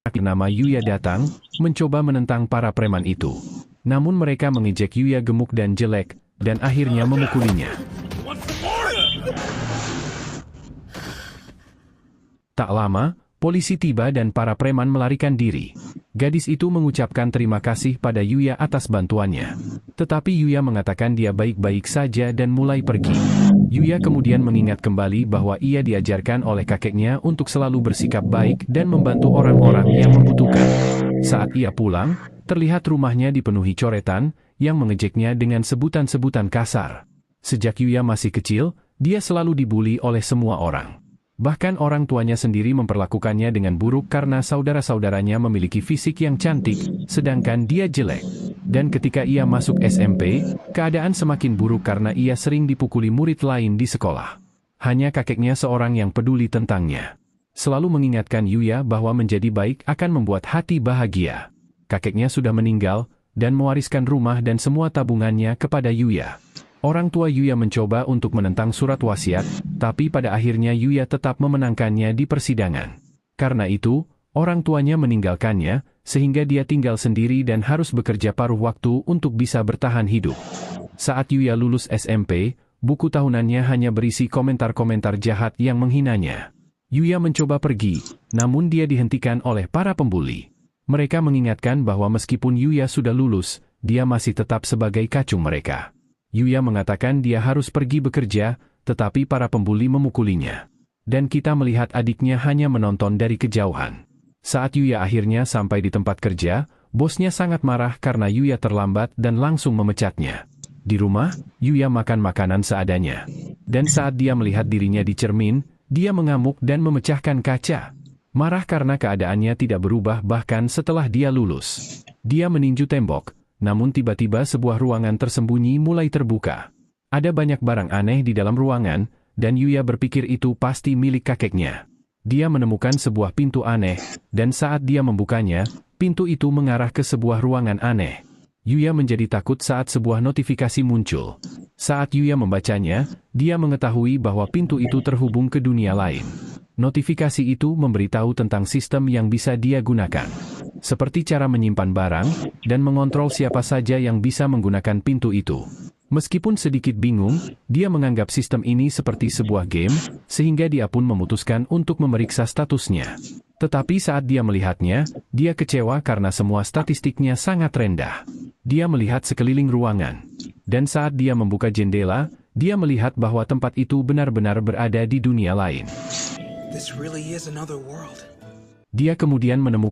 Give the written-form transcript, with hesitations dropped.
bernama Yuya datang, mencoba menentang para preman itu. Namun mereka mengejek Yuya gemuk dan jelek, dan akhirnya memukulinya. Tak lama, polisi tiba dan para preman melarikan diri. Gadis itu mengucapkan terima kasih pada Yuya atas bantuannya. Tetapi Yuya mengatakan dia baik-baik saja dan mulai pergi. Yuya kemudian mengingat kembali bahwa ia diajarkan oleh kakeknya untuk selalu bersikap baik dan membantu orang-orang yang membutuhkan. Saat ia pulang, terlihat rumahnya dipenuhi coretan yang mengejeknya dengan sebutan-sebutan kasar. Sejak Yuya masih kecil, dia selalu dibuli oleh semua orang. Bahkan orang tuanya sendiri memperlakukannya dengan buruk karena saudara-saudaranya memiliki fisik yang cantik, sedangkan dia jelek. Dan ketika ia masuk SMP, keadaan semakin buruk karena ia sering dipukuli murid lain di sekolah. Hanya kakeknya seorang yang peduli tentangnya. Selalu mengingatkan Yuya bahwa menjadi baik akan membuat hati bahagia. Kakeknya sudah meninggal, dan mewariskan rumah dan semua tabungannya kepada Yuya. Orang tua Yuya mencoba untuk menentang surat wasiat, tapi pada akhirnya Yuya tetap memenangkannya di persidangan. Karena itu, orang tuanya meninggalkannya, sehingga dia tinggal sendiri dan harus bekerja paruh waktu untuk bisa bertahan hidup. Saat Yuya lulus SMP, buku tahunannya hanya berisi komentar-komentar jahat yang menghinanya. Yuya mencoba pergi, namun dia dihentikan oleh para pembuli. Mereka mengingatkan bahwa meskipun Yuya sudah lulus, dia masih tetap sebagai kacung mereka. Yuya mengatakan dia harus pergi bekerja, tetapi para pembuli memukulinya. Dan kita melihat adiknya hanya menonton dari kejauhan. Saat Yuya akhirnya sampai di tempat kerja, bosnya sangat marah karena Yuya terlambat dan langsung memecatnya. Di rumah, Yuya makan makanan seadanya. Dan saat dia melihat dirinya di cermin, dia mengamuk dan memecahkan kaca. Marah karena keadaannya tidak berubah bahkan setelah dia lulus. Dia meninju tembok. Namun tiba-tiba sebuah ruangan tersembunyi mulai terbuka. Ada banyak barang aneh di dalam ruangan, dan Yuya berpikir itu pasti milik kakeknya. Dia menemukan sebuah pintu aneh, dan saat dia membukanya, pintu itu mengarah ke sebuah ruangan aneh. Yuya menjadi takut saat sebuah notifikasi muncul. Saat Yuya membacanya, dia mengetahui bahwa pintu itu terhubung ke dunia lain. Notifikasi itu memberitahu tentang sistem yang bisa dia gunakan. Seperti cara menyimpan barang, dan mengontrol siapa saja yang bisa menggunakan pintu itu. Meskipun sedikit bingung, dia menganggap sistem ini seperti sebuah game, sehingga dia pun memutuskan untuk memeriksa statusnya. Tetapi saat dia melihatnya, dia kecewa karena semua statistiknya sangat rendah. Dia melihat sekeliling ruangan. Dan saat dia membuka jendela, dia melihat bahwa tempat itu benar-benar berada di dunia lain. Dia kemudian menemukan